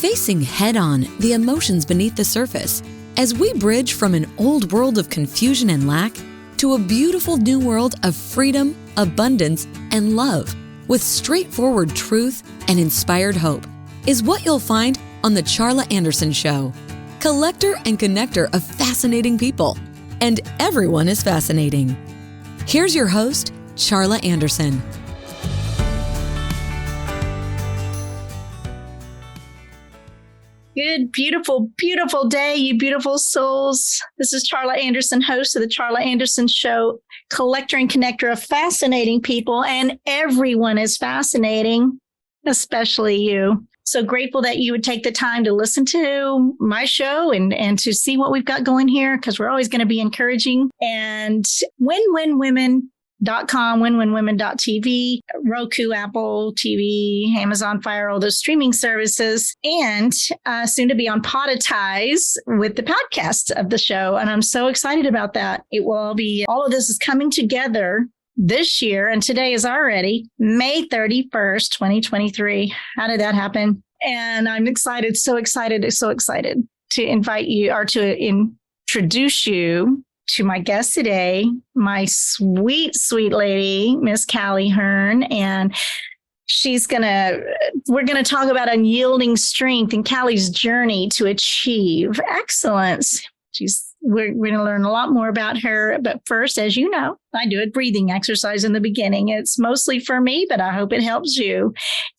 facing head-on the emotions beneath the surface as we bridge from an old world of confusion and lack to a beautiful new world of freedom, abundance, and love with straightforward truth and inspired hope is what you'll find on The Charla Anderson Show. Collector and connector of fascinating people. And everyone is fascinating. Here's your host, Charla Anderson. Good, beautiful, beautiful day, you beautiful souls. This is Charla Anderson, host of the Charla Anderson Show, collector and connector of fascinating people, and everyone is fascinating, especially you. So grateful that you would take the time to listen to my show and to see what we've got going here, because we're always going to be encouraging. And WinWinWomen.com, WinWinWomen.tv, Roku, Apple TV, Amazon Fire, all those streaming services, and soon to be on Poditize with the podcast of the show. And I'm so excited about that. It will be, all of this is coming together this year. And today is already May 31st, 2023. How did that happen? And I'm excited, so excited to invite you or to introduce you to my guest today, my sweet, sweet lady, Miss Callie Hearne. And we're going to talk about unyielding strength and Callie's journey to achieve excellence. We're going to learn a lot more about her. But first, as you know, I do a breathing exercise in the beginning. It's mostly for me, but I hope it helps you.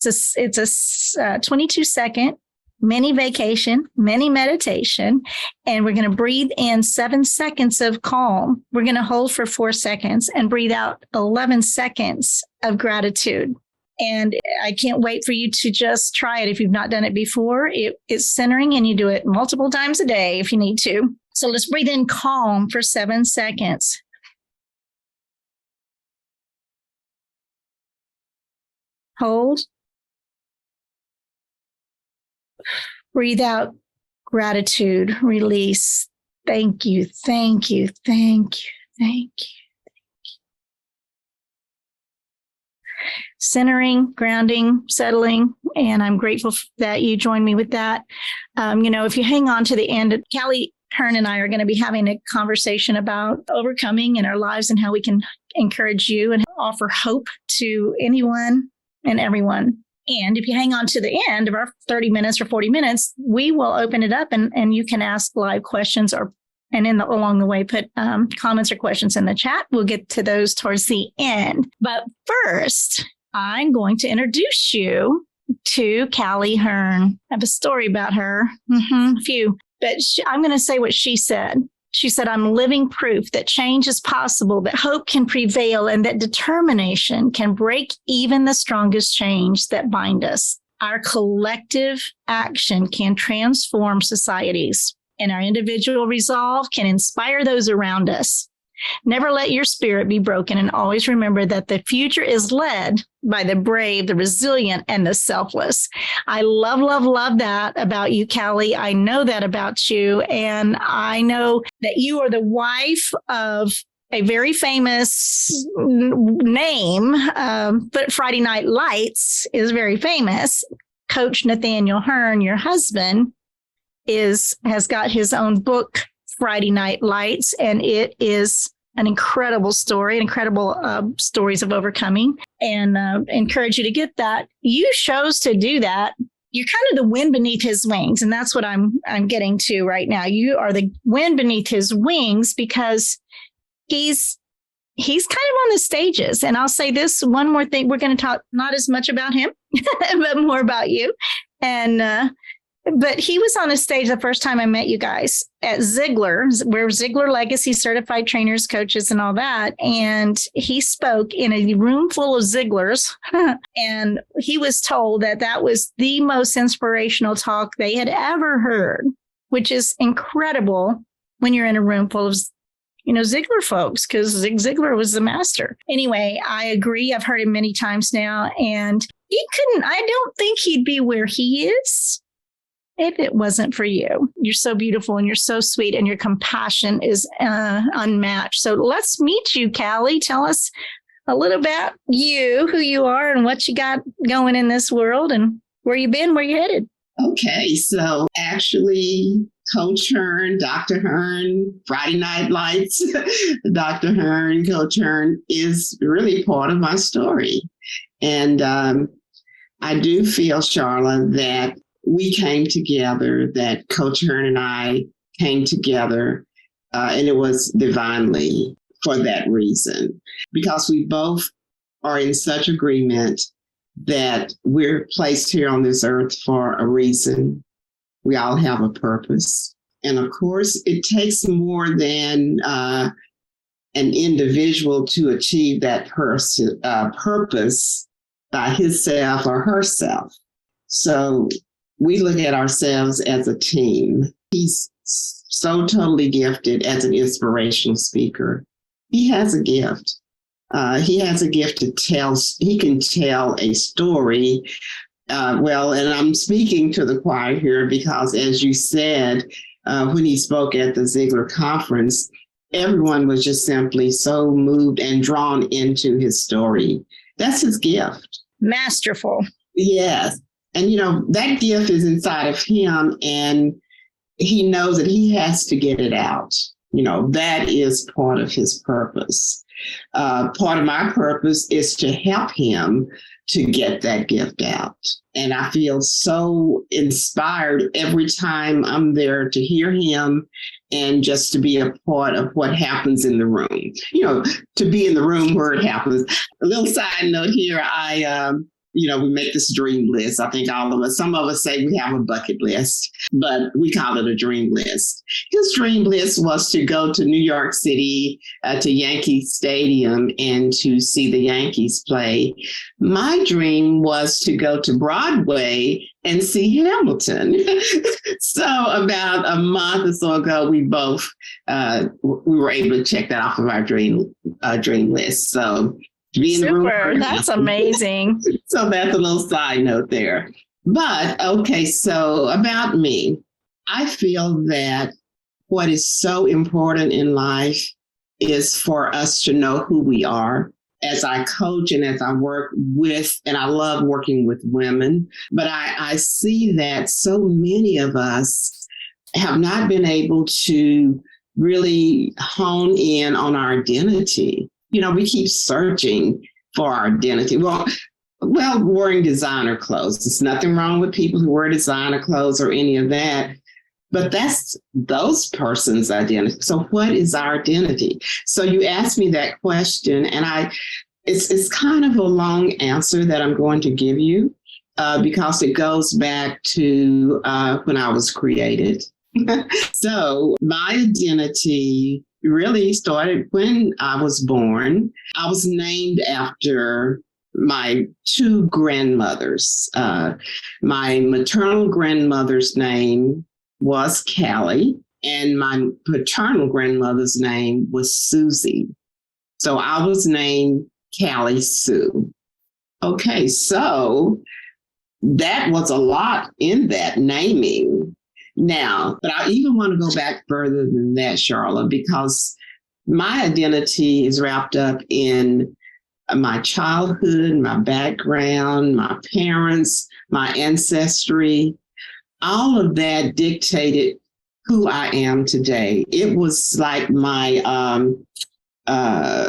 It's a 22-second mini vacation, mini meditation, and we're going to breathe in 7 seconds of calm. We're going to hold for 4 seconds and breathe out 11 seconds of gratitude. And I can't wait for you to just try it if you've not done it before. It's centering, and you do it multiple times a day if you need to. So let's breathe in calm for 7 seconds. Hold. Breathe out gratitude, release. Thank you, thank you, thank you, thank you. Centering, grounding, settling, and I'm grateful that you joined me with that. If you hang on to the end, Callie Hearne and I are going to be having a conversation about overcoming in our lives and how we can encourage you and offer hope to anyone and everyone. And if you hang on to the end of our 30 minutes or 40 minutes, we will open it up and you can ask live questions along the way, put comments or questions in the chat. We'll get to those towards the end. But first, I'm going to introduce you to Callie Hearne. I have a story about her, a few, but I'm going to say what she said. She said, I'm living proof that change is possible, that hope can prevail, and that determination can break even the strongest chains that bind us. Our collective action can transform societies, and our individual resolve can inspire those around us. Never let your spirit be broken, and always remember that the future is led by the brave, the resilient, and the selfless. I love, love, love that about you, Callie. I know that about you, and I know that you are the wife of a very famous name, but Friday Night Lights is very famous. Coach Nathaniel Hearne, your husband, has got his own book, Friday Night Lights, and it is an incredible story, incredible stories of overcoming, and encourage you to get that. You chose to do that. You're kind of the wind beneath his wings, and that's what I'm getting to right now. You are the wind beneath his wings because he's kind of on the stages. And I'll say this one more thing: we're going to talk not as much about him, but more about you. And but he was on a stage the first time I met you guys at Ziegler. We're Ziegler Legacy certified trainers, coaches, and all that. And he spoke in a room full of Zieglers. And he was told that was the most inspirational talk they had ever heard, which is incredible when you're in a room full of Ziegler folks, because Zig Ziglar was the master. Anyway, I agree. I've heard him many times now. And I don't think he'd be where he is if it wasn't for you. You're so beautiful and you're so sweet, and your compassion is unmatched. So let's meet you, Callie. Tell us a little about you, who you are, and what you got going in this world, and where you been, where you headed. Okay, so actually, Coach Hearne, Dr. Hearne, Friday Night Lights, Dr. Hearne, Coach Hearne is really part of my story. And I do feel, Charla, that we came together, that Coach Hearne and I came together, and it was divinely for that reason, because we both are in such agreement that we're placed here on this earth for a reason. We all have a purpose. And of course, it takes more than an individual to achieve that purpose by himself or herself. So we look at ourselves as a team. He's so totally gifted as an inspirational speaker. He has a gift. He has a gift to tell. He can tell a story. And I'm speaking to the choir here because, as you said, when he spoke at the Ziegler conference, everyone was just simply so moved and drawn into his story. That's his gift. Masterful. Yes. And, that gift is inside of him, and he knows that he has to get it out. That is part of his purpose. Part of my purpose is to help him to get that gift out. And I feel so inspired every time I'm there to hear him and just to be a part of what happens in the room, to be in the room where it happens. A little side note here, we make this dream list. I think all of us, some of us say we have a bucket list, but we call it a dream list. His dream list was to go to New York City, to Yankee Stadium, and to see the Yankees play. My dream was to go to Broadway and see Hamilton. So about a month or so ago, we both, we were able to check that off of our dream list. So to be in the room. That's amazing. So that's a little side note there. But okay, so about me, I feel that what is so important in life is for us to know who we are. As I coach and as I work with, and I love working with women, but I see that so many of us have not been able to really hone in on our identity. We keep searching for our identity. Well, wearing designer clothes. There's nothing wrong with people who wear designer clothes or any of that, but that's those person's identity. So what is our identity? So you asked me that question, and it's kind of a long answer that I'm going to give you because it goes back to when I was created. So my identity really started when I was born. I was named after my two grandmothers. My maternal grandmother's name was Callie, and my paternal grandmother's name was Susie. So I was named Callie Sue. Okay, so that was a lot in that naming. Now, but I even want to go back further than that, Charla, because my identity is wrapped up in my childhood, my background, my parents, my ancestry. All of that dictated who I am today. It was like my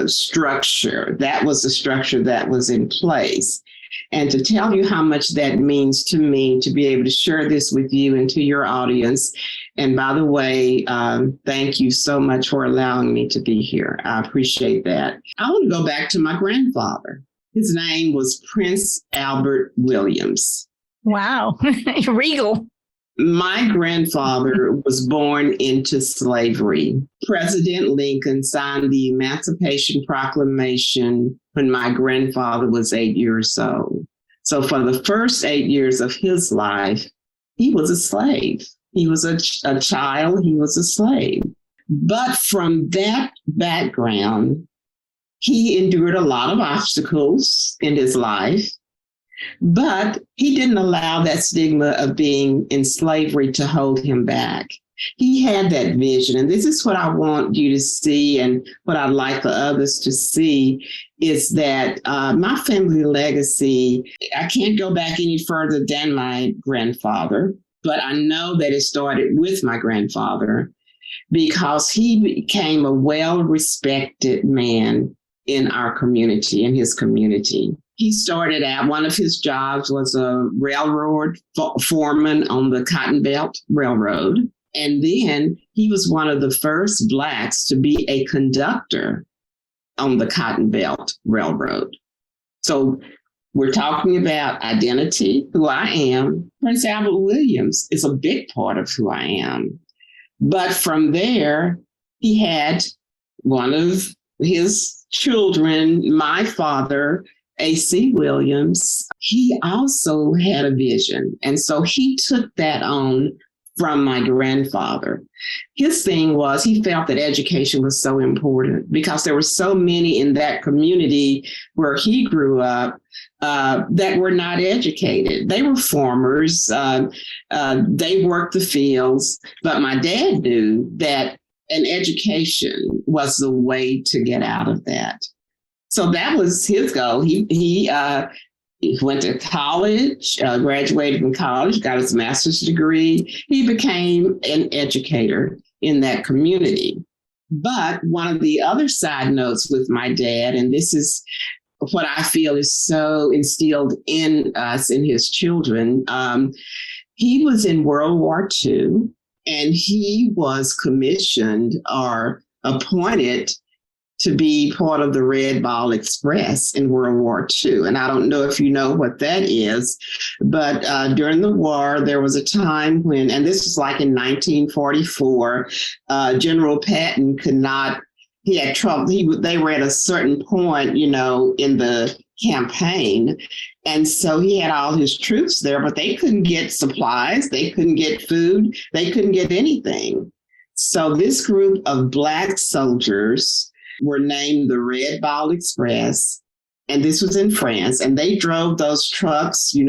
structure. That was the structure that was in place. And to tell you how much that means to me to be able to share this with you and to your audience. And by the way, thank you so much for allowing me to be here. I appreciate that. I want to go back to my grandfather. His name was Prince Albert Williams. Wow. Regal. My grandfather was born into slavery. President Lincoln signed the Emancipation Proclamation when my grandfather was 8 years old. So for the first 8 years of his life, he was a slave. He was a child. He was a slave. But from that background, he endured a lot of obstacles in his life. But he didn't allow that stigma of being in slavery to hold him back. He had that vision. And this is what I want you to see, and what I'd like for others to see, is that my family legacy, I can't go back any further than my grandfather, but I know that it started with my grandfather, because he became a well-respected man in our community, in his community. He started out, one of his jobs was a railroad foreman on the Cotton Belt Railroad. And then he was one of the first Blacks to be a conductor on the Cotton Belt Railroad. So we're talking about identity, who I am. Prince Albert Williams is a big part of who I am. But from there, he had one of his children, my father, A.C. Williams. He also had a vision. And so he took that on from my grandfather. His thing was, he felt that education was so important, because there were so many in that community where he grew up that were not educated. They were farmers. They worked the fields. But my dad knew that an education was the way to get out of that. So that was his goal. He went to college, graduated from college, got his master's degree. He became an educator in that community. But one of the other side notes with my dad, and this is what I feel is so instilled in us, in his children, he was in World War II, and he was commissioned or appointed to be part of the Red Ball Express in World War II. And I don't know if you know what that is, but during the war, there was a time when, and this was like in 1944, General Patton could not, he had trouble. They were at a certain point, in the campaign. And so he had all his troops there, but they couldn't get supplies. They couldn't get food. They couldn't get anything. So this group of Black soldiers were named the Red Ball Express. And this was in France. And they drove those trucks, and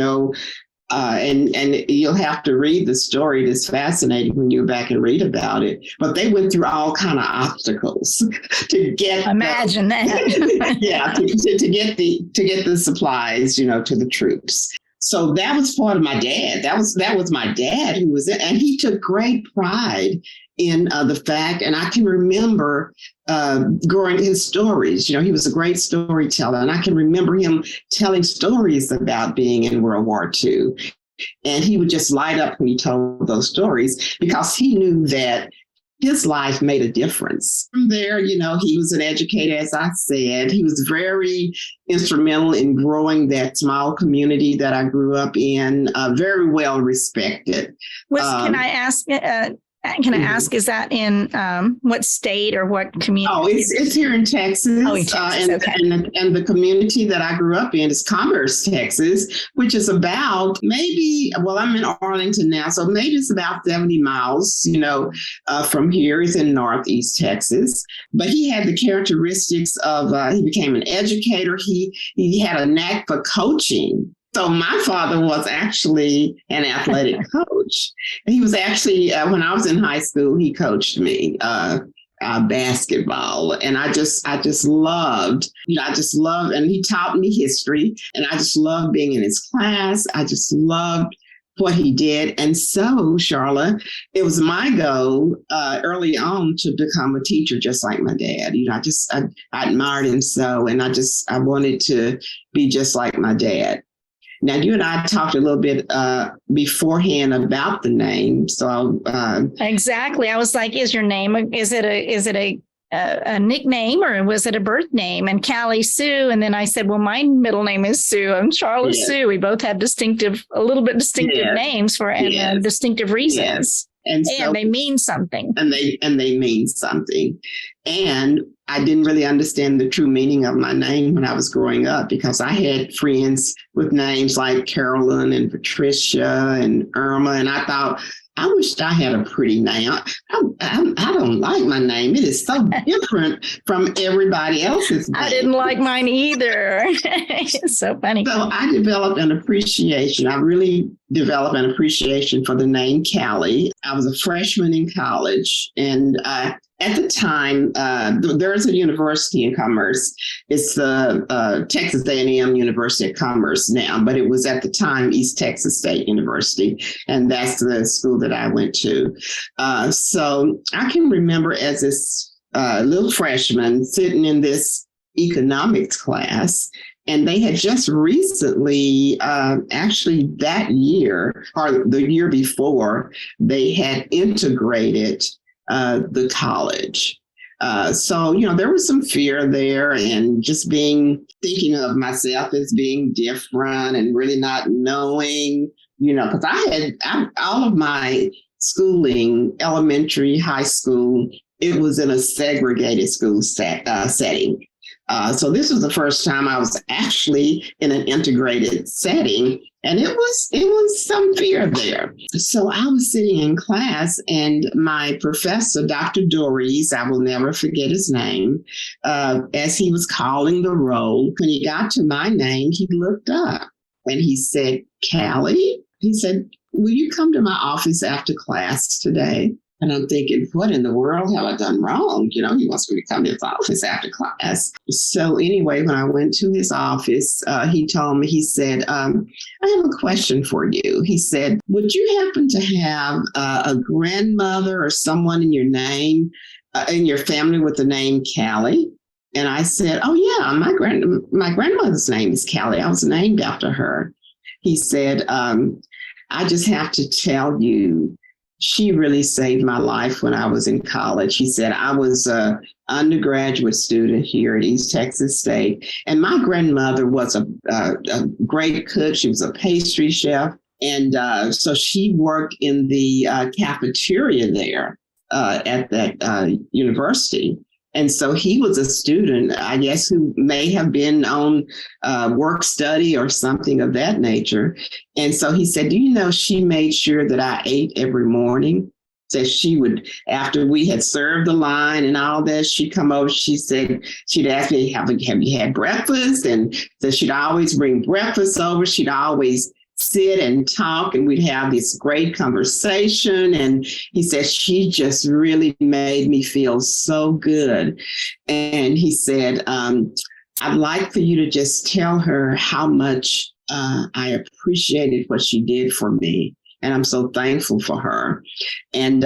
you'll have to read the story. It is fascinating when you're back and read about it. But they went through all kind of obstacles to get. Imagine that. Yeah, to get the supplies, to the troops. So that was part of my dad. That was my dad who was it, and he took great pride in the fact. And I can remember growing his stories. He was a great storyteller, and I can remember him telling stories about being in World War II. And he would just light up when he told those stories, because he knew that his life made a difference. From there, he was an educator, as I said. He was very instrumental in growing that small community that I grew up in, very well respected. Can I ask, is that in what state or what community? Oh, it's here in Texas. Oh, in Texas, okay. And the community that I grew up in is Commerce, Texas, which is about I'm in Arlington now, so maybe it's about 70 miles, from here. It's in Northeast Texas. But he had the characteristics of, he became an educator. He had a knack for coaching. So my father was actually an athletic coach. He was actually, when I was in high school, he coached me basketball. And I just loved, and he taught me history. And I just loved being in his class. I just loved what he did. And so, Charla, it was my goal early on to become a teacher just like my dad. I admired him so, and I wanted to be just like my dad. Now, you and I talked a little bit beforehand about the name. So exactly, I was like, "Is your name? Is it a nickname, or was it a birth name?" And Callie Sue, and then I said, "Well, my middle name is Sue. I'm Charla Sue." We both have a little bit distinctive names and distinctive reasons. Yes. And they mean something. And they mean something. And I didn't really understand the true meaning of my name when I was growing up, because I had friends with names like Carolyn and Patricia and Irma. And I thought, I wished I had a pretty name. I don't like my name. It is so different from everybody else's name. I didn't like mine either. It's so funny. So I developed an appreciation. I really develop an appreciation for the name Callie. I was a freshman in college, and at the time, there's a university in Commerce. It's the Texas A&M University of Commerce now, but it was at the time East Texas State University, and that's the school that I went to. So I can remember as this little freshman sitting in this economics class, and they had just recently, actually that year or the year before, they had integrated the college. So, there was some fear there, and just thinking of myself as being different and really not knowing, because I had all of my schooling, elementary, high school, it was in a segregated school setting. So this was the first time I was actually in an integrated setting, and it was some fear there. So I was sitting in class, and my professor, Dr. Dories, I will never forget his name, as he was calling the roll, when he got to my name, he looked up and he said, "Callie," he said, "will you come to my office after class today?" And I'm thinking, what in the world have I done wrong? He wants me to come to his office after class. So anyway, when I went to his office, he told me, he said, "I have a question for you." He said, "Would you happen to have a grandmother or someone in your name, in your family with the name Callie?" And I said, "Oh yeah, my grandmother's name is Callie. I was named after her." He said, "I just have to tell you, she really saved my life when I was in college." He said, "I was an undergraduate student here at East Texas State, and my grandmother was a great cook. She was a pastry chef, and so she worked in the cafeteria there at that university. And so he was a student, I guess, who may have been on work study or something of that nature. And so he said, "Do you know she made sure that I ate every morning?" That she would, after we had served the line and all that, she'd come over. She said, she'd ask me, have you had breakfast? And so she'd always bring breakfast over. She'd always sit and talk, and we'd have this great conversation. And he said, she just really made me feel so good. And he said, "I'd like for you to just tell her how much I appreciated what she did for me. And I'm so thankful for her." And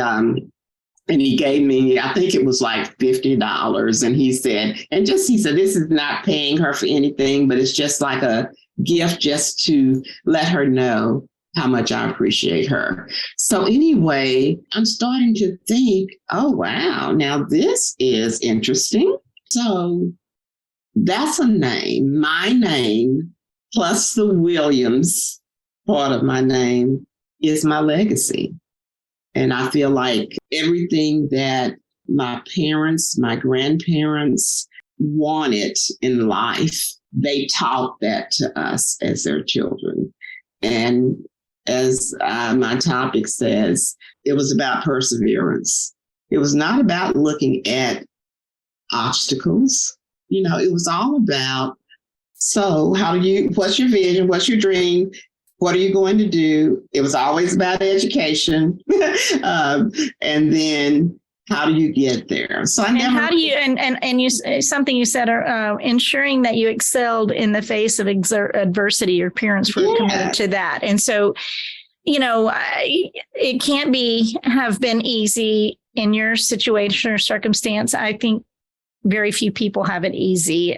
he gave me, I think it was like $50. And he said, "This is not paying her for anything, but it's just like a gift just to let her know how much I appreciate her." So anyway, I'm starting to think, oh, wow, now this is interesting. So that's a name, my name, plus the Williams part of my name is my legacy. And I feel like everything that my parents, my grandparents wanted in life, they taught that to us as their children. And as my topic says, it was about perseverance. It was not about looking at obstacles. It was all about, so what's your vision? What's your dream? What are you going to do? It was always about education. And then how do you get there? So how do you, and you, something you said, ensuring that you excelled in the face of adversity. Your parents were committed to that. And so, it can't have been easy in your situation or circumstance. I think very few people have it easy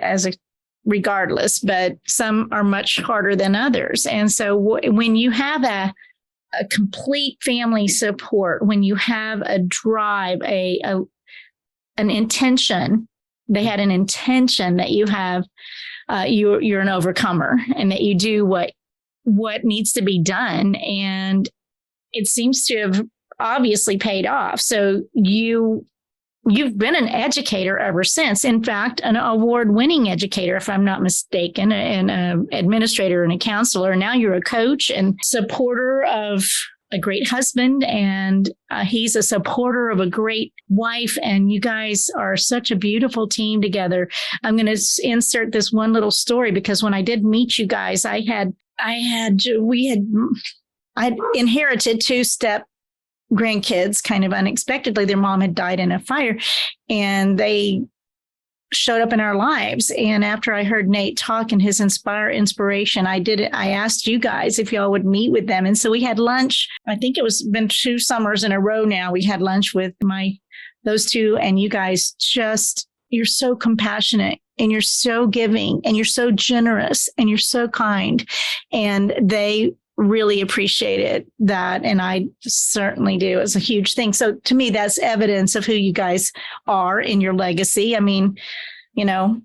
regardless, but some are much harder than others. And so when you have a complete family support, when you have a drive, an intention, they had an intention that you have, you're an overcomer and that you do what needs to be done. And it seems to have obviously paid off. So you've been an educator ever since. In fact, an award-winning educator, if I'm not mistaken, an administrator and a counselor. Now you're a coach and supporter of a great husband, and he's a supporter of a great wife. And you guys are such a beautiful team together. I'm going to insert this one little story, because when I did meet you guys, we had I inherited 2 step grandkids kind of unexpectedly. Their mom had died in a fire, and they showed up in our lives. And after I heard Nate talk and his inspiration, I asked you guys if y'all would meet with them. And so we had lunch. I think it was been 2 summers in a row now. We had lunch with those 2, and you guys you're so compassionate, and you're so giving, and you're so generous, and you're so kind. And they really appreciated that. And I certainly do. It's a huge thing. So to me, that's evidence of who you guys are in your legacy. I mean,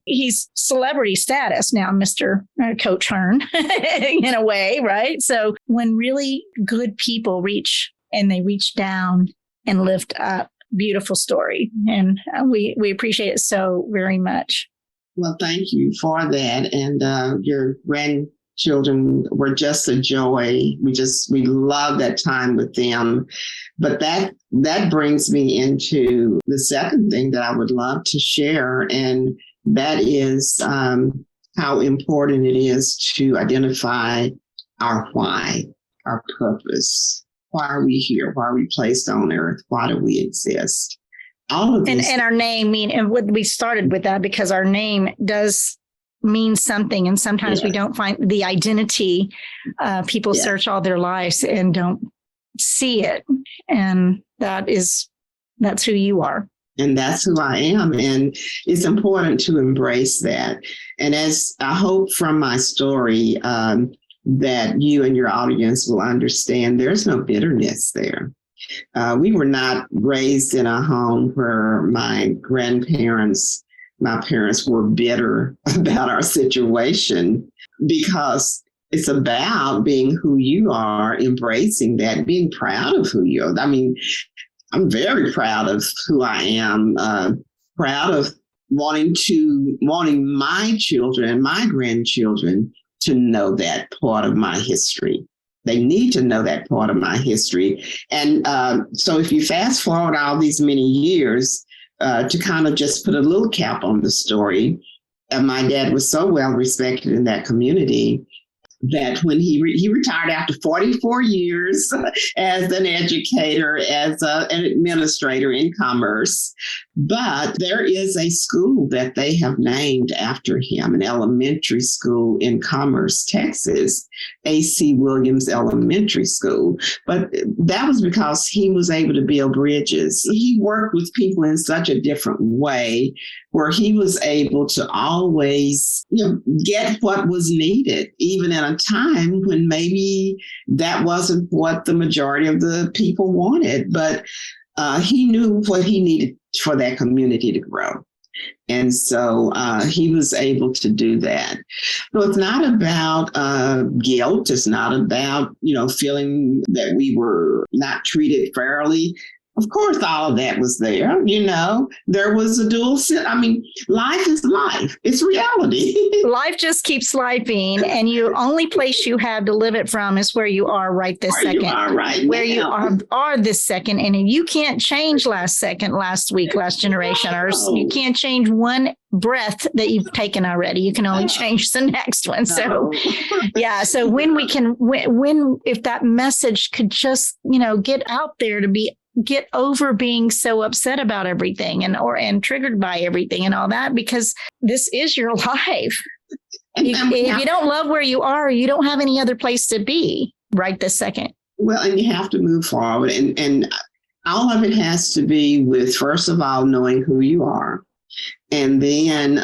he's celebrity status now, Mr. Coach Hearne, in a way, right? So when really good people reach down and lift up, beautiful story. And we appreciate it so very much. Well, thank you for that. And your grandchildren were just a joy. We love that time with them. But that brings me into the second thing that I would love to share. And that is how important it is to identify our why, our purpose. Why are we here? Why are we placed on earth? Why do we exist? All of this. And our name and we started with that because our name does mean something. And sometimes we don't find the identity. People search all their lives and don't see it. And that's who you are. And that's who I am. And it's important to embrace that. And as I hope from my story, that you and your audience will understand there's no bitterness there. We were not raised in a home where my parents were bitter about our situation, because it's about being who you are, embracing that, being proud of who you are. I mean, I'm very proud of who I am, proud of wanting my children and my grandchildren to know that part of my history. They need to know that part of my history. And so if you fast forward all these many years, to kind of just put a little cap on the story, my dad was so well respected in that community that when he retired after 44 years as an educator, as an administrator in commerce. But there is a school that they have named after him, an elementary school in Commerce, Texas, A.C. Williams Elementary School. But that was because he was able to build bridges. He worked with people in such a different way, where he was able to always, get what was needed, even in a time when maybe that wasn't what the majority of the people wanted. But he knew what he needed for that community to grow. And so he was able to do that. So it's not about guilt. It's not about, feeling that we were not treated fairly. Of course, all of that was there. There was a dual sense. I mean, life is life. It's reality. Life just keeps lifing, and the only place you have to live it from is where you are right this second. You are right where now. you are this second, and you can't change last second, last week, last generation, or you can't change one breath that you've taken already. You can only change the next one. So, So if that message could just, get out there to get over being so upset about everything and triggered by everything and all that, because this is your life. If you don't love where you are, you don't have any other place to be right this second. Well, and you have to move forward. And all of it has to be with, first of all, knowing who you are, and then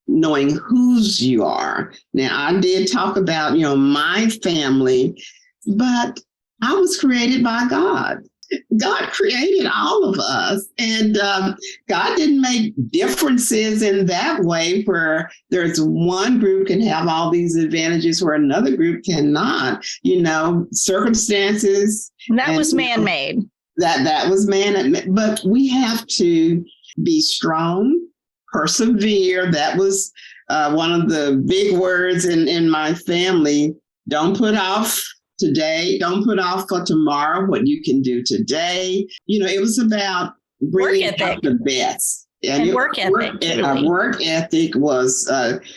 knowing whose you are. Now, I did talk about, my family, but I was created by God. God created all of us, and God didn't make differences in that way where there's one group can have all these advantages where another group cannot, circumstances. That was man-made. That was man-made, but we have to be strong, persevere. That was one of the big words in my family. Don't put off today. Don't put off for tomorrow what you can do today. It was about bringing out the best And work ethic. Work ethic was,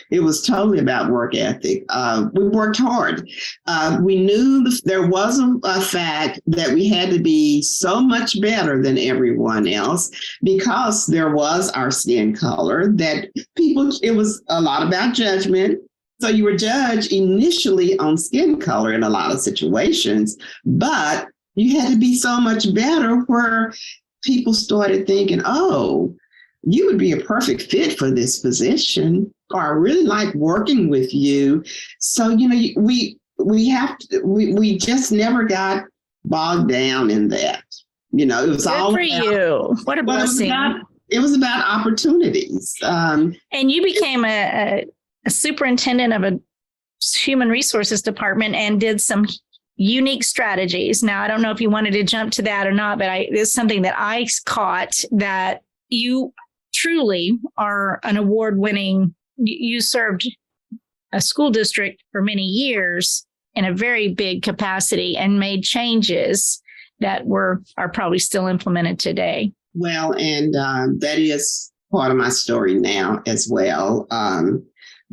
it was totally about work ethic. We worked hard. We knew there wasn't a fact that we had to be so much better than everyone else because there was our skin color that it was a lot about judgment. So you were judged initially on skin color in a lot of situations, but you had to be so much better where people started thinking, oh, you would be a perfect fit for this position, or I really like working with you. So, we just never got bogged down in that. It was good all for you. What a blessing. It was about opportunities. And you became a superintendent of a human resources department and did some unique strategies. Now, I don't know if you wanted to jump to that or not, but it's something that I caught that you truly are an award-winning. You served a school district for many years in a very big capacity and made changes that are probably still implemented today. Well, and that is part of my story now as well,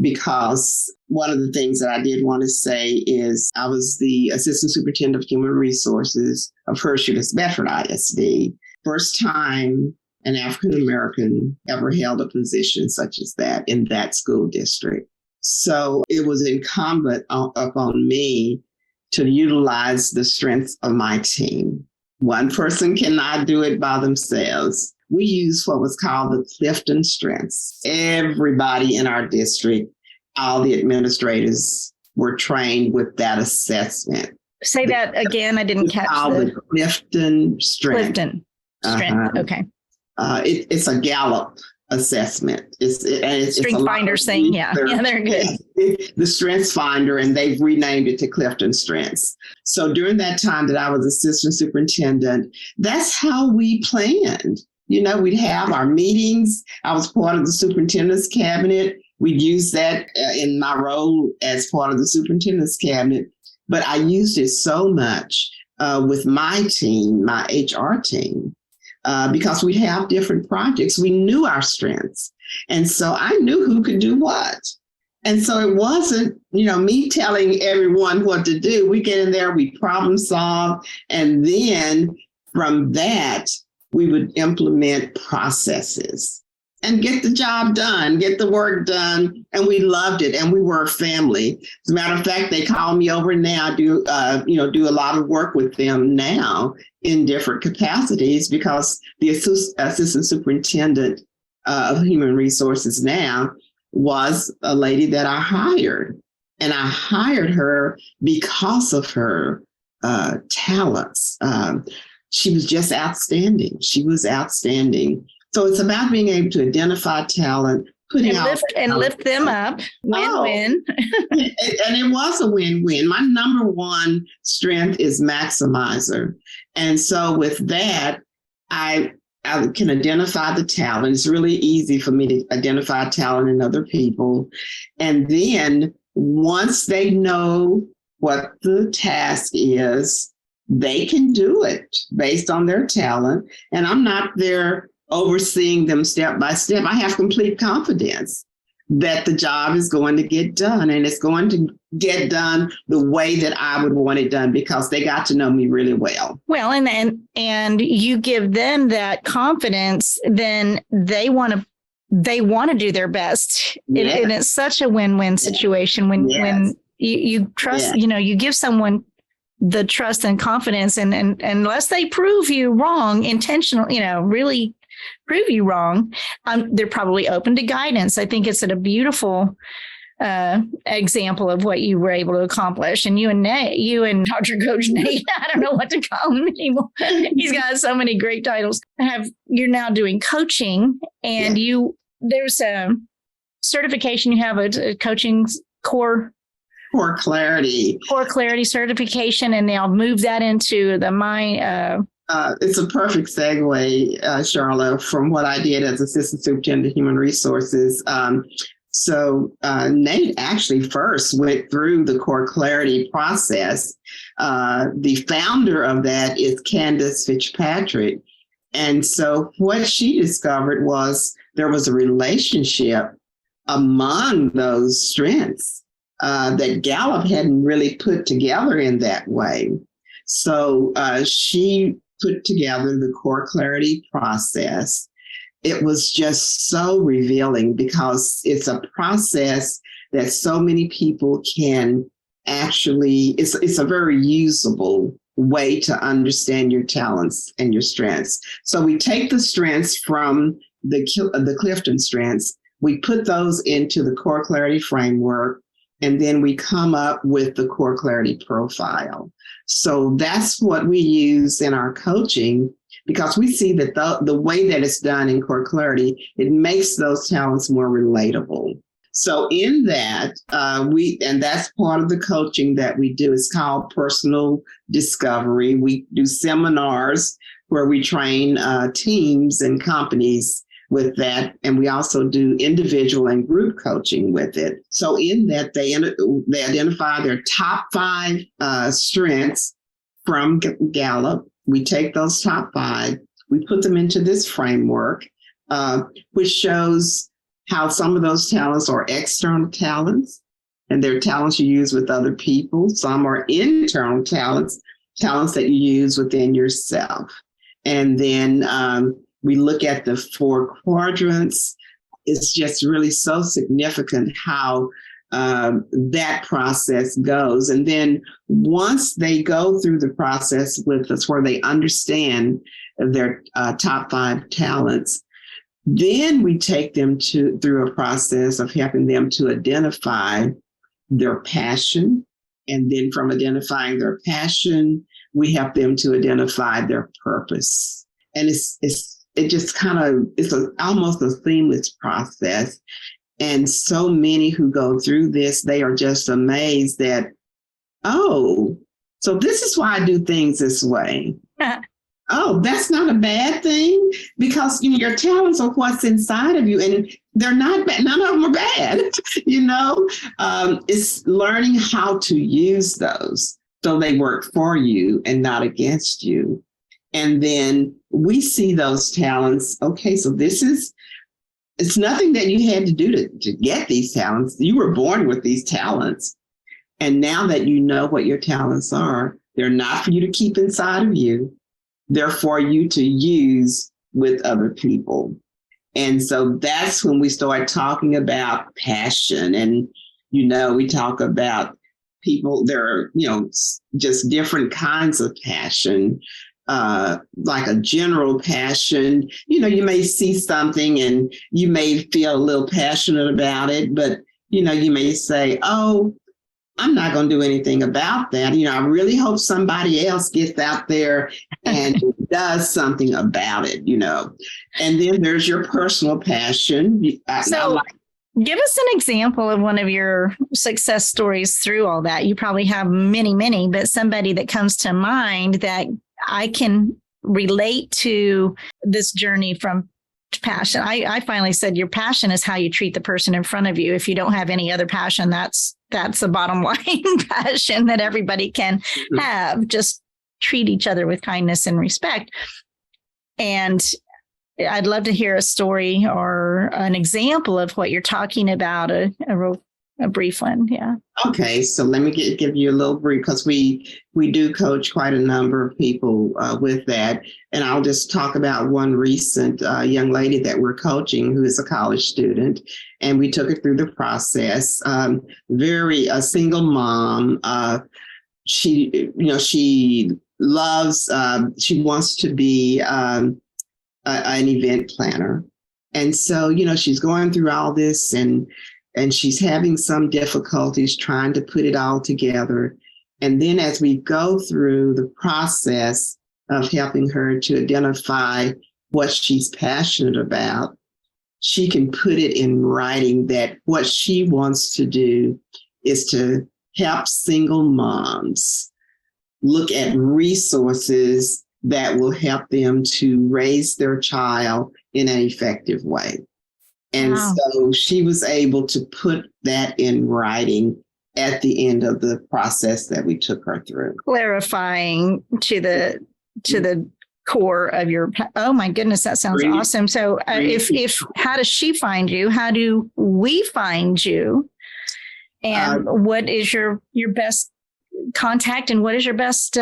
because one of the things that I did want to say is I was the Assistant Superintendent of Human Resources of Hershey Bedford ISD. First time an African-American ever held a position such as that in that school district. So it was incumbent upon me to utilize the strengths of my team. One person cannot do it by themselves. We used what was called the Clifton Strengths. Everybody in our district, all the administrators were trained with that assessment. Say that again. I didn't catch the Clifton Strengths. Clifton Strength. Okay. It's a Gallup assessment. It's Strength Finders thing. Yeah, they're good. The Strengths Finder, and they've renamed it to Clifton Strengths. So during that time that I was assistant superintendent, that's how we planned. We'd have our meetings. I was part of the superintendent's cabinet. We'd use that in my role as part of the superintendent's cabinet. But I used it so much with my team, my HR team. Because we have different projects. We knew our strengths. And so I knew who could do what. And so it wasn't, me telling everyone what to do. We get in there, we problem solve. And then from that, we would implement processes and get the job done, get the work done. And we loved it. And we were a family. As a matter of fact, they call me over now, do a lot of work with them now in different capacities, because the assistant superintendent of human resources now was a lady that I hired. And I hired her because of her talents. She was just outstanding. She was outstanding. So it's about being able to identify talent, lift them up. Win-win. And it was a win-win. My number one strength is maximizer. And so with that, I can identify the talent. It's really easy for me to identify talent in other people. And then once they know what the task is, they can do it based on their talent. And I'm not there overseeing them step by step. I have complete confidence that the job is going to get done, and it's going to get done the way that I would want it done, because they got to know me really well. Well, and you give them that confidence, then they want to do their best. Yes. And it's such a win-win situation when you trust, you give someone the trust and confidence, and unless they prove you wrong, really prove you wrong, they're probably open to guidance. I think it's a beautiful example of what you were able to accomplish. And you and Dr. Coach Nate, I don't know what to call him anymore. He's got so many great titles. You're now doing coaching, and there's a certification you have, a coaching core clarity certification, and they'll move that into the mind. It's a perfect segue, Charla, from what I did as Assistant Superintendent of Human Resources. So Nate actually first went through the core clarity process. The founder of that is Candace Fitzpatrick. And so what she discovered was there was a relationship among those strengths that Gallup hadn't really put together in that way. So she put together the core clarity process. It was just so revealing because it's a process that so many people can actually, it's a very usable way to understand your talents and your strengths. So we take the strengths from the Clifton strengths, we put those into the core clarity framework, and then we come up with the core clarity profile. So that's what we use in our coaching, because we see that the way that it's done in core clarity, it makes those talents more relatable. So in that, and that's part of the coaching that we do. It's called personal discovery. We do seminars where we train teams and companies with that. And we also do individual and group coaching with it. So in that, they identify their top 5 strengths from Gallup. We take those top 5, we put them into this framework, which shows how some of those talents are external talents, and they're talents you use with other people. Some are internal talents that you use within yourself. And then we look at the 4 quadrants. It's just really so significant how that process goes. And then once they go through the process with us where they understand their top 5 talents, then we take them through a process of helping them to identify their passion. And then from identifying their passion, we help them to identify their purpose. And it's almost a seamless process. And so many who go through this, they are just amazed that, oh, so this is why I do things this way. Oh, that's not a bad thing, because your talents are what's inside of you, and they're not bad. None of them are bad. It's learning how to use those so they work for you and not against you. And then we see those talents. Okay, so it's nothing that you had to do to get these talents. You were born with these talents. And now that you know what your talents are, they're not for you to keep inside of you. They're for you to use with other people. And so that's when we start talking about passion. And, we talk about people, there are, just different kinds of passion. Like a general passion, you may see something and you may feel a little passionate about it, but, you may say, oh, I'm not going to do anything about that. I really hope somebody else gets out there and does something about it, And then there's your personal passion. Give us an example of one of your success stories through all that. You probably have many, many, but somebody that comes to mind that I can relate to this journey from passion. I finally said your passion is how you treat the person in front of you. If you don't have any other passion, that's the bottom line passion that everybody can have. Just treat each other with kindness and respect. And I'd love to hear a story or an example of what you're talking about, a brief one. Yeah. Okay. So let me give you a little brief, because we do coach quite a number of people with that. And I'll just talk about one recent young lady that we're coaching who is a college student. And we took her through the process. A single mom. She loves, she wants to be an event planner. And so, she's going through all this and she's having some difficulties trying to put it all together. And then as we go through the process of helping her to identify what she's passionate about, she can put it in writing that what she wants to do is to help single moms look at resources that will help them to raise their child in an effective way. And so she was able to put that in writing at the end of the process that we took her through. Clarifying to the core of your, oh my goodness, that sounds awesome. So if how does she find you? How do we find you? And what is your best contact, and what is your best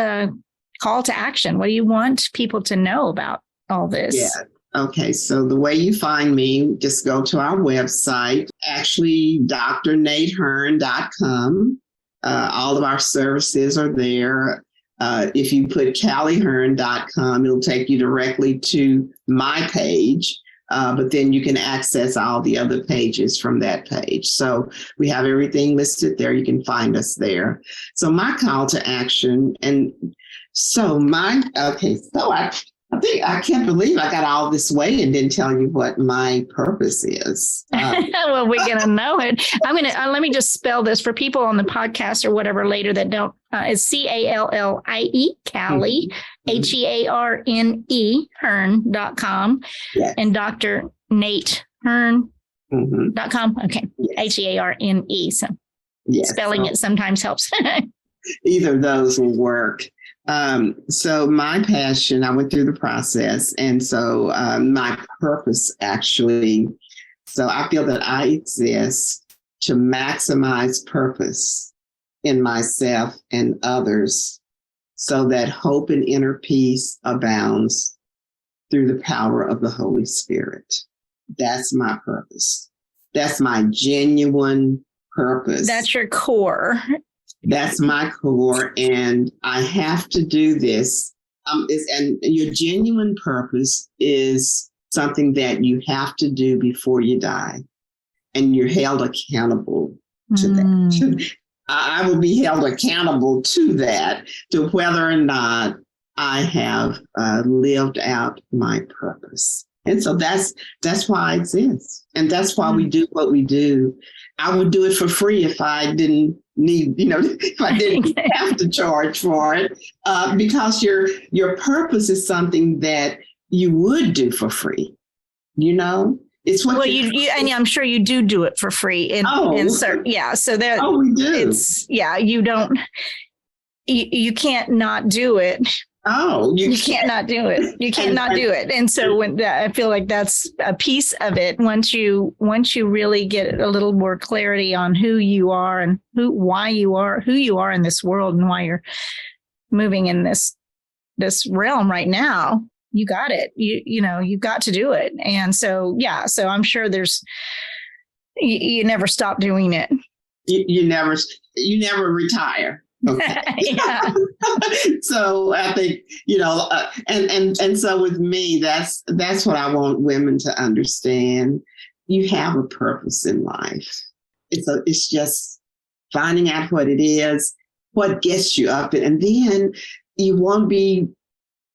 call to action? What do you want people to know about all this? Yeah. Okay. So the way you find me, just go to our website, actually drnatehearne.com. All of our services are there. If you put calliehearne.com, it'll take you directly to my page. But then you can access all the other pages from that page. So we have everything listed there. You can find us there. So my call to action, and so I think I can't believe I got all this way and didn't tell you what my purpose is. Well, we're going to know it. I'm going to, let me just spell this for people on the podcast or whatever later that don't, it's Callie, Callie, Hearne, Hearne.com, Yes. and Dr. Nate Hearne.com. Okay. Yes. Hearne. So Yes. spelling it sometimes helps. Either of those will work. So my passion, I went through the process. And so my purpose actually, so I feel that I exist to maximize purpose in myself and others so that hope and inner peace abounds through the power of the Holy Spirit. That's my purpose. That's my genuine purpose. That's your core. That's my core, and I have to do this. And your genuine purpose is something that you have to do before you die, and you're held accountable to that. I will be held accountable to that, to whether or not I have lived out my purpose. And so that's why I exist, and that's why we do what we do. I would do it for free if I didn't need, if I didn't have to charge for it, because your purpose is something that you would do for free. It's what you and I'm sure you do it for free. So that we do. You can't not do it. Oh, you can't not do it. You can't not do it. And so I feel like that's a piece of it. Once you really get a little more clarity on who you are and who you are in this world and why you're moving in this realm right now, you got it. You've got to do it. And so, so I'm sure you never stop doing it. You never retire. Okay. Yeah. So I think, and so with me, that's what I want women to understand. You have a purpose in life. It's just finding out what it is, what gets you up, and then you won't be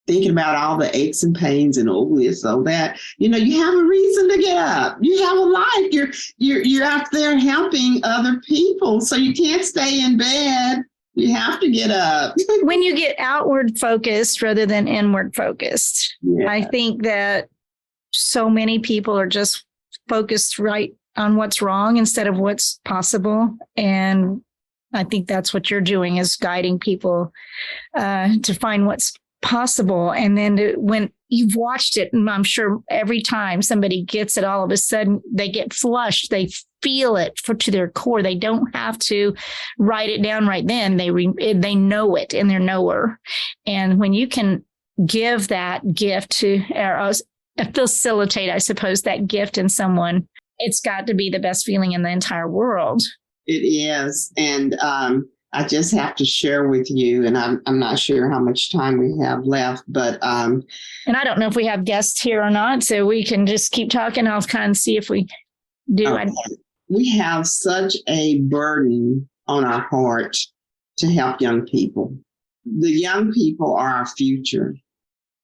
thinking about all the aches and pains and all this, so that, you have a reason to get up. You have a life. You're out there helping other people. So you can't stay in bed. You have to get up. When you get outward focused rather than inward focused, I think that so many people are just focused right on what's wrong instead of what's possible. And I think that's what you're doing, is guiding people to find what's possible. And then when you've watched it, and I'm sure every time somebody gets it, all of a sudden they get flushed. They feel it to their core. They don't have to write it down right then. They know it in their knower. And when you can give that gift to, or facilitate, I suppose, that gift in someone, it's got to be the best feeling in the entire world. It is. And I just have to share with you, and I'm not sure how much time we have left, but and I don't know if we have guests here or not, so we can just keep talking. I'll kind of see if we do. Okay. We have such a burden on our heart to help young people. The young people are our future,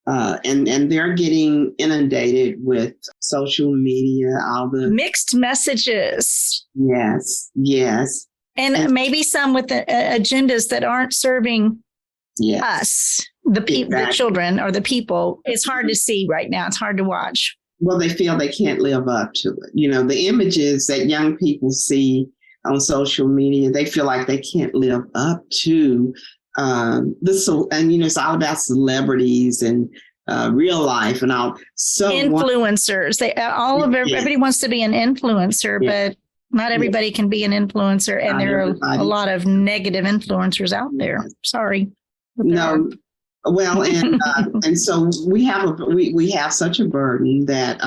and they're getting inundated with social media, all the mixed messages. Yes. And maybe some with agendas that aren't serving us, the people, the children, or the people. It's hard to see right now. It's hard to watch. Well, they feel they can't live up to it. The images that young people see on social media, they feel like they can't live up to this. And, it's all about celebrities and real life and all. So influencers. Everybody wants to be an influencer, but not everybody can be an influencer. And there are a lot of negative influencers out there. Sorry. No. Well, and so we have such a burden that,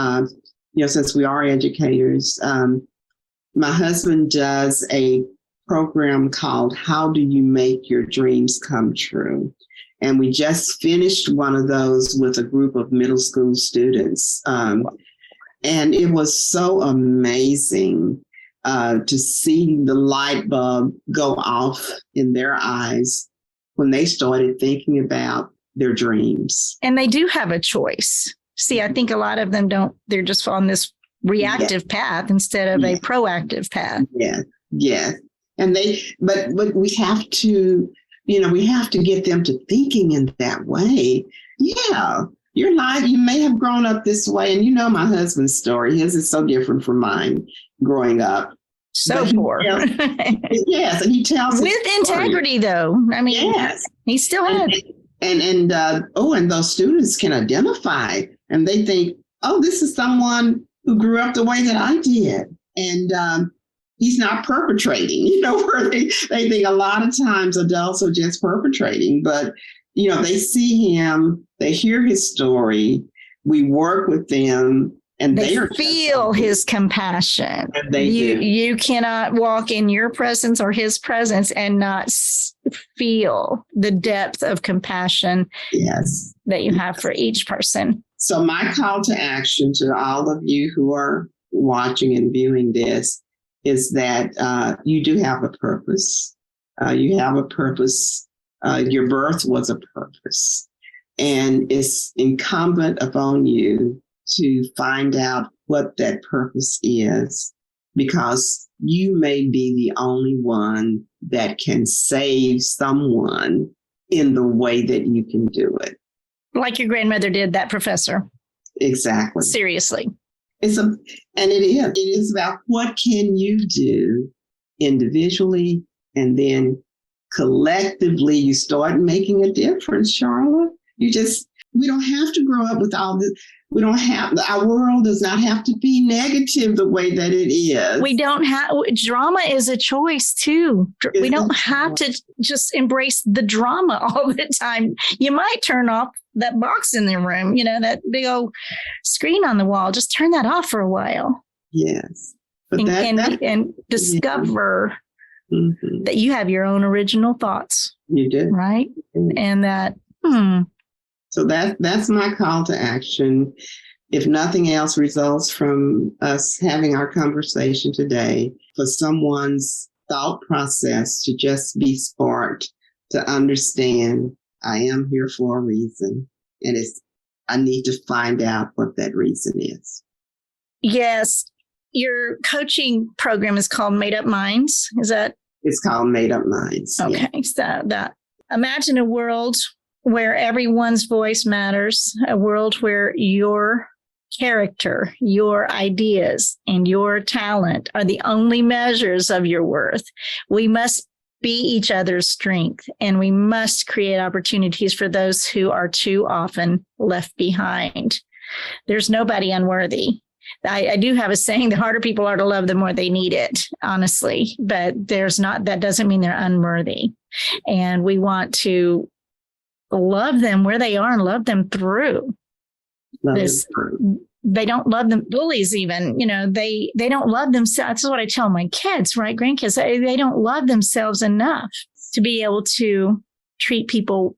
since we are educators, my husband does a program called How Do You Make Your Dreams Come True? And we just finished one of those with a group of middle school students. And it was so amazing to see the light bulb go off in their eyes when they started thinking about their dreams. And they do have a choice. See, I think a lot of them don't, they're just on this reactive path instead of a proactive path. Yeah. And but we have to, we have to get them to thinking in that way. Yeah, your life, you may have grown up this way. And my husband's story, his is so different from mine growing up. So poor. Yes, and he tells with integrity, though. I mean, he still had. And those students can identify, and they think, oh, this is someone who grew up the way that I did, and he's not perpetrating. Where they think a lot of times adults are just perpetrating, but they see him, they hear his story, we work with them. And they feel his compassion. And do. You cannot walk in your presence or his presence and not feel the depth of compassion that you have for each person. So my call to action to all of you who are watching and viewing this is that you do have a purpose. You have a purpose. Your birth was a purpose. And it's incumbent upon you to find out what that purpose is, because you may be the only one that can save someone in the way that you can do it. Like your grandmother did, that professor. Exactly. Seriously. It is about what can you do individually, and then collectively you start making a difference, Charla. We don't have to grow up with all this. Our world does not have to be negative the way that it is. We don't have, drama is a choice too. We don't have to just embrace the drama all the time. You might turn off that box in the room, that big old screen on the wall. Just turn that off for a while. Yes. But and discover that you have your own original thoughts. You do. Right? And that, So that's my call to action. If nothing else results from us having our conversation today, for someone's thought process to just be sparked, to understand I am here for a reason, and I need to find out what that reason is. Yes. Your coaching program is called Made Up Minds. Is that? It's called Made Up Minds. Okay. Yeah. So that imagine a world where everyone's voice matters, a world where your character, your ideas, and your talent are the only measures of your worth. We must be each other's strength, and we must create opportunities for those who are too often left behind. There's nobody unworthy. I do have a saying, the harder people are to love, the more they need it, honestly, but that doesn't mean they're unworthy. And we want to love them where they are and love them through this. They don't love them. Bullies even, they don't love themselves. That's what I tell my kids, right? Grandkids, they don't love themselves enough to be able to treat people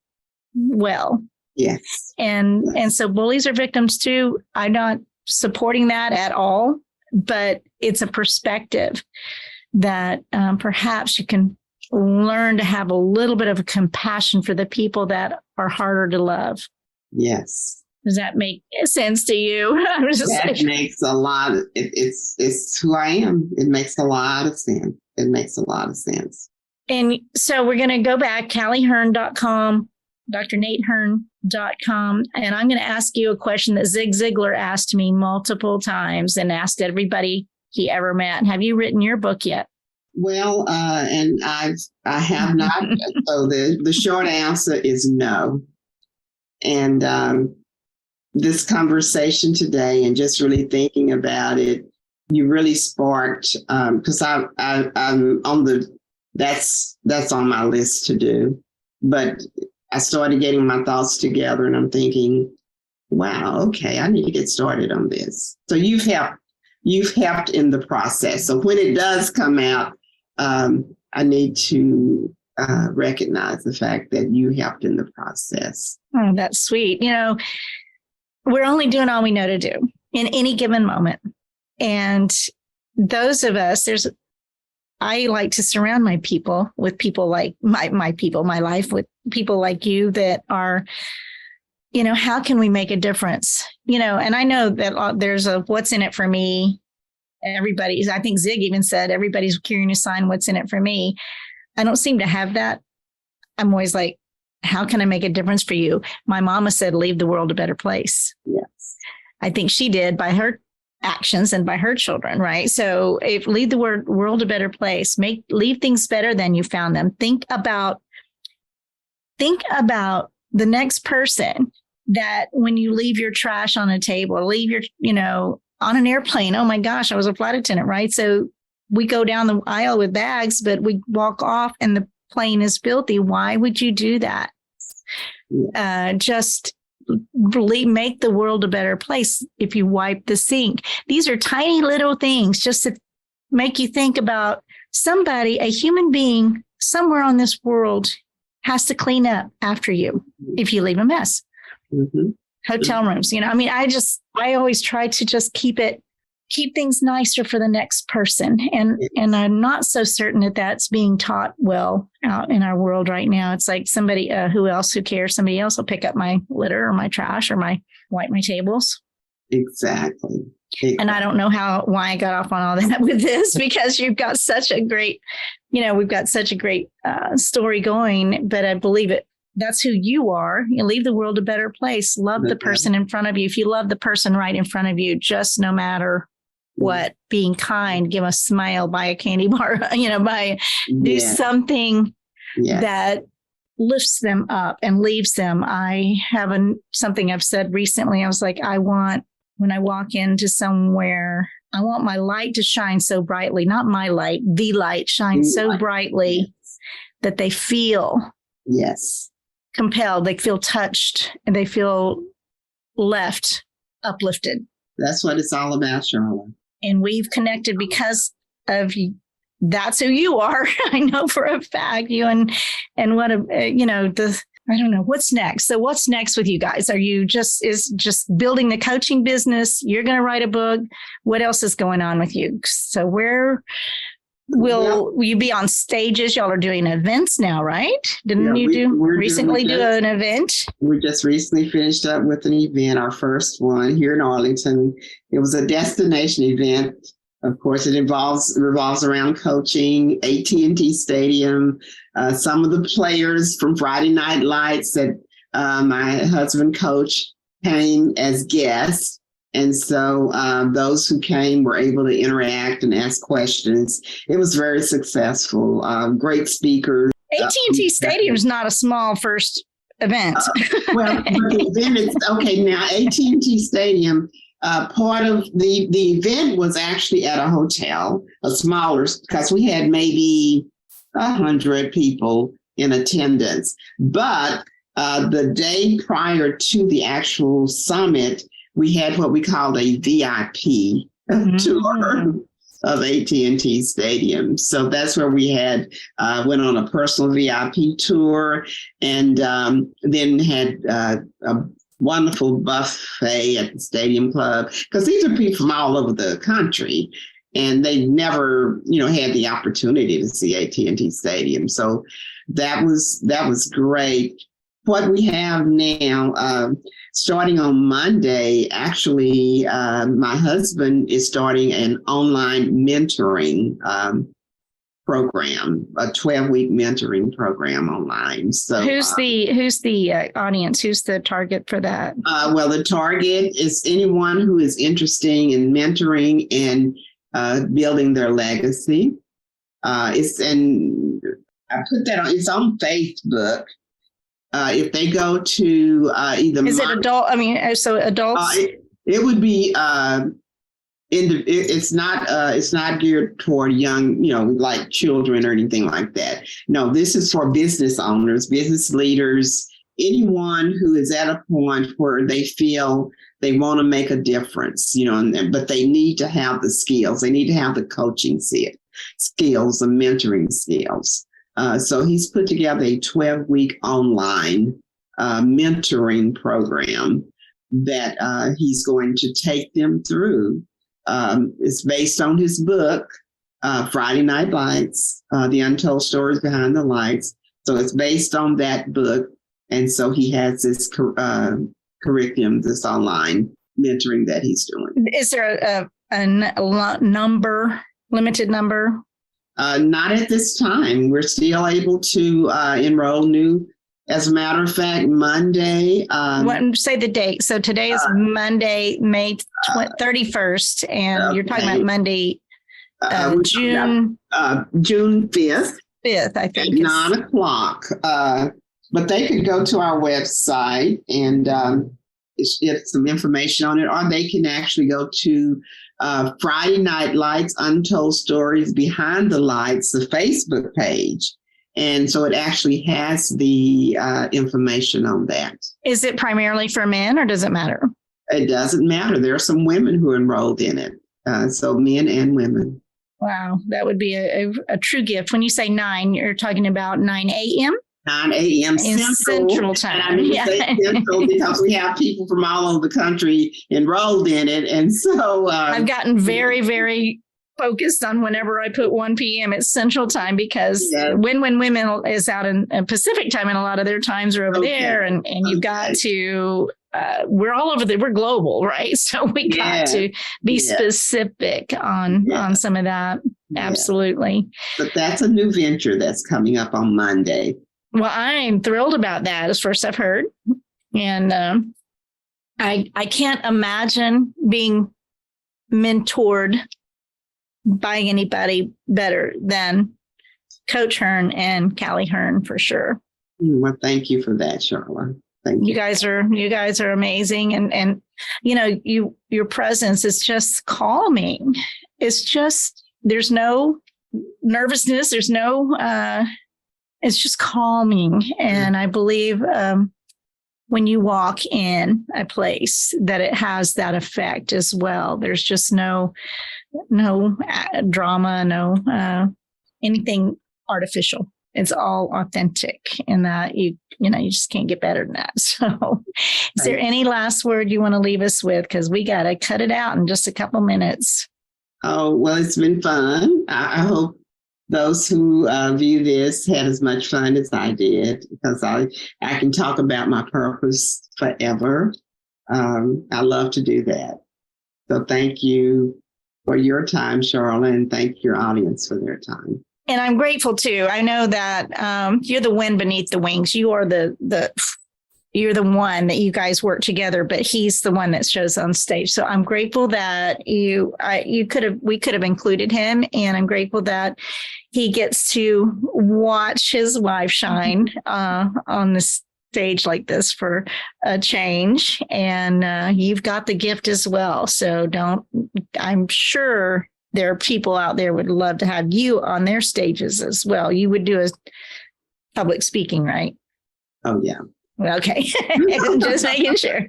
well. Yes. And so bullies are victims too. I'm not supporting that at all, but it's a perspective that perhaps you can learn to have a little bit of a compassion for the people that are harder to love. Yes. Does that make sense to you? That makes a lot. It's who I am. It makes a lot of sense. And so we're going to go back, CallieHearne.com, drnatehearne.com. And I'm going to ask you a question that Zig Ziglar asked me multiple times and asked everybody he ever met. Have you written your book yet? Well, and I have not. So the short answer is no. And this conversation today and just really thinking about it, you really sparked, because I'm on that's on my list to do. But I started getting my thoughts together and I'm thinking, wow, okay, I need to get started on this. So you've helped in the process. So when it does come out, I need to recognize the fact that you helped in the process. Oh, that's sweet. We're only doing all we know to do in any given moment. And those of us, I like to surround my people with people like my people, my life with people like you that are, how can we make a difference? And I know that there's a what's in it for me. I think Zig even said, everybody's carrying a sign, what's in it for me. I don't seem to have that. I'm always like, how can I make a difference for you? My mama said, leave the world a better place. Yes. I think she did by her actions and by her children, right? So leave the world a better place, leave things better than you found them. Think about the next person that when you leave your trash on a table, leave your, on an airplane. Oh my gosh, I was a flight attendant, right? So we go down the aisle with bags, but we walk off and the plane is filthy. Why would you do that? Just make the world a better place if you wipe the sink. These are tiny little things just to make you think about somebody, a human being somewhere on this world has to clean up after you if you leave a mess. Mm-hmm. Hotel rooms, I always try to just keep things nicer for the next person. And I'm not so certain that that's being taught well out in our world right now. It's like somebody, who cares? Somebody else will pick up my litter or my trash or wipe my tables. Exactly. And I don't know why I got off on all that with this, because you've got such a great, we've got such a great story going, but I believe it. That's who you are. You leave the world a better place. Love the person in front of you. If you love the person right in front of you, just no matter what, being kind, give a smile, buy a candy bar, do something that lifts them up and leaves them. I have something I've said recently. I was like, when I walk into somewhere, I want my light to shine so brightly, not my light, the light shines so brightly that they feel compelled, they feel touched, and they feel uplifted. That's what it's all about, Charla. And we've connected because of that's who you are. I know for a fact, you and what I don't know what's next. So what's next with you guys? Are you just building the coaching business? You're going to write a book. What else is going on with you? So where will you be on stages? Y'all are doing events now, right? Didn't you recently do an event? We just recently finished up with an event, our first one here in Arlington. It was a destination event. Of course, it revolves around coaching, AT&T Stadium. Some of the players from Friday Night Lights that my husband coached came as guests. And so those who came were able to interact and ask questions. It was very successful. Great speakers. AT&T Stadium is not a small first event. Well, the event is okay. Now, AT&T Stadium. Part of the event was actually at a hotel, a smaller, because we had maybe 100 people in attendance. But the day prior to the actual summit, we had what we called a VIP tour of AT&T Stadium. So that's where we went on a personal VIP tour, and then had a wonderful buffet at the Stadium Club, because these are people from all over the country, and they never, had the opportunity to see AT&T Stadium. So that was great. What we have now, starting on Monday, actually, my husband is starting an online mentoring program, a 12-week mentoring program online. So who's the audience? Who's the target for that? Well, the target is anyone who is interested in mentoring and building their legacy. I put that on. It's on Facebook. if they go to either... Is it adult? I mean, so adults? It would be... it's not geared toward young, like children or anything like that. No, this is for business owners, business leaders, anyone who is at a point where they feel they want to make a difference, but they need to have the skills. They need to have the coaching skills, the mentoring skills. So he's put together a 12-week online mentoring program that he's going to take them through. It's based on his book, Friday Night Lights, The Untold Stories Behind the Lights. So it's based on that book. And so he has this curriculum, this online mentoring that he's doing. Is there a limited number? Not at this time. We're still able to enroll new. As a matter of fact, Monday. Say the date. So today is Monday, May 31st, and you're talking about Monday, June 5th. 5th, I think. At 9:00. But they could go to our website and get some information on it, or they can actually go to Friday Night Lights, Untold Stories Behind the Lights, the Facebook page. And so it actually has the information on that. Is it primarily for men or does it matter? It doesn't matter. There are some women who are enrolled in it. So men and women. Wow, that would be a true gift. When you say 9, you're talking about 9 a.m.? 9 a.m. Central time. And I mean, say Central because we have people from all over the country enrolled in it. And so I've gotten very, very focused on whenever I put 1 p.m. it's Central time because when women is out in Pacific time and a lot of their times are over there. And you've got to, we're all over there. We're global, right? So we got to be specific on some of that. Yeah. Absolutely. But that's a new venture that's coming up on Monday. Well, I'm thrilled about that. As first I've heard. And I can't imagine being mentored by anybody better than Coach Hearne and Callie Hearne for sure. Well, thank you for that, Charla. Thank you. You guys are amazing. And your presence is just calming. It's just, there's no nervousness. There's no, it's just calming. And I believe when you walk in a place that it has that effect as well. There's just no drama, no anything artificial. It's all authentic, and that you just can't get better than that. So, is there any last word you want to leave us with? Because we got to cut it out in just a couple minutes. Oh, well, it's been fun. I hope those who view this had as much fun as I did, because I can talk about my purpose forever. I love to do that. So thank you for your time, Charla, and thank your audience for their time. And I'm grateful too. I know that you're the wind beneath the wings. You are you're the one that you guys work together, but he's the one that shows on stage. So I'm grateful that we could have included him, and I'm grateful that he gets to watch his wife shine on the stage like this for a change. And you've got the gift as well. So I'm sure there are people out there would love to have you on their stages as well. You would do a public speaking, right? Oh, yeah. Okay. Just making sure.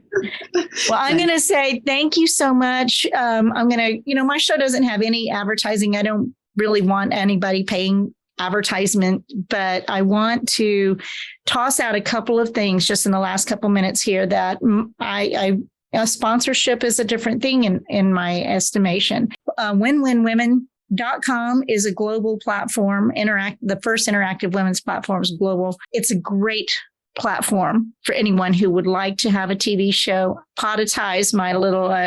Well, I'm going to say thank you so much. I'm going to, my show doesn't have any advertising. I don't really want anybody paying advertisement, but I want to toss out a couple of things just in the last couple minutes here that sponsorship is a different thing in my estimation. WinWinWomen.com is a global platform. The first interactive women's platform is global. It's a great platform for anyone who would like to have a TV show. Poditize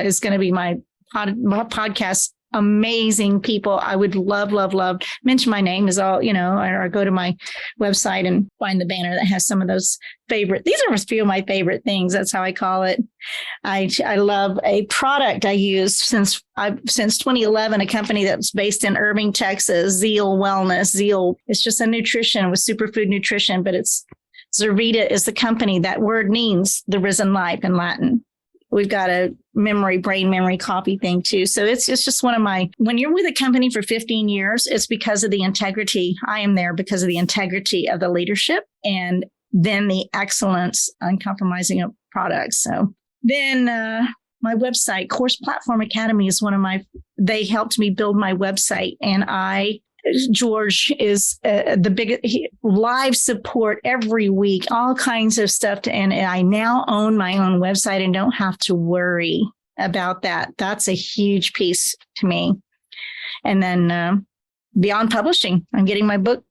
is going to be my podcast. Amazing people. I would love, mention my name is all, or go to my website and find the banner that has some of those these are a few of my favorite things. That's how I call it. I love a product I use since 2011, a company that's based in Irving, Texas, Zeal Wellness. Zeal, it's just a nutrition with superfood nutrition, but it's Zurvita is the company. That word means the risen life in Latin. We've got a brain memory copy thing too. So it's just one of when you're with a company for 15 years, it's because of the integrity. I am there because of the integrity of the leadership and then the excellence, uncompromising of products. So then my website, Course Platform Academy, is they helped me build my website. And George is the biggest live support every week, all kinds of stuff. And I now own my own website and don't have to worry about that. That's a huge piece to me. And then beyond publishing, I'm getting my book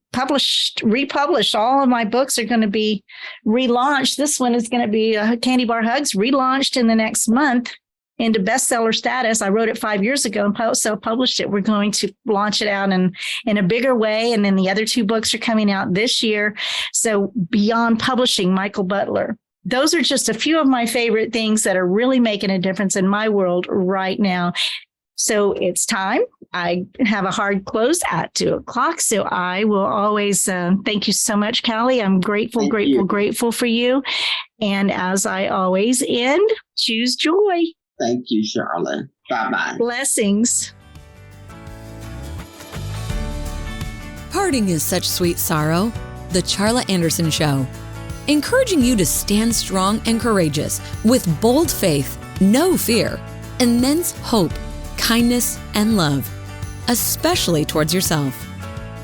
republished. All of my books are going to be relaunched. This one is going to be Candy Bar Hugs, relaunched in the next month into bestseller status. I wrote it 5 years ago and self-published it. We're going to launch it out in a bigger way. And then the other 2 books are coming out this year. So beyond publishing, Michael Butler. Those are just a few of my favorite things that are really making a difference in my world right now. So it's time. I have a hard close at 2:00. So I will always thank you so much, Callie. I'm grateful for you. And as I always end, choose joy. Thank you, Charla. Bye-bye. Blessings. Parting is such sweet sorrow. The Charla Anderson Show. Encouraging you to stand strong and courageous with bold faith, no fear, immense hope, kindness, and love, especially towards yourself.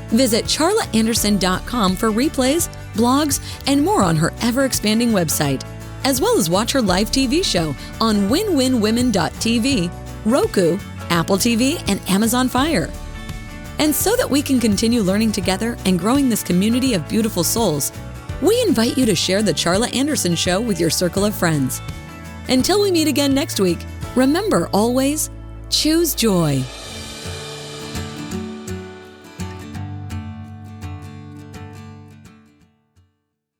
Visit charlaanderson.com for replays, blogs, and more on her ever-expanding website, as well as watch her live TV show on winwinwomen.tv, Roku, Apple TV, and Amazon Fire. And so that we can continue learning together and growing this community of beautiful souls, we invite you to share the Charla Anderson Show with your circle of friends. Until we meet again next week, remember always, choose joy.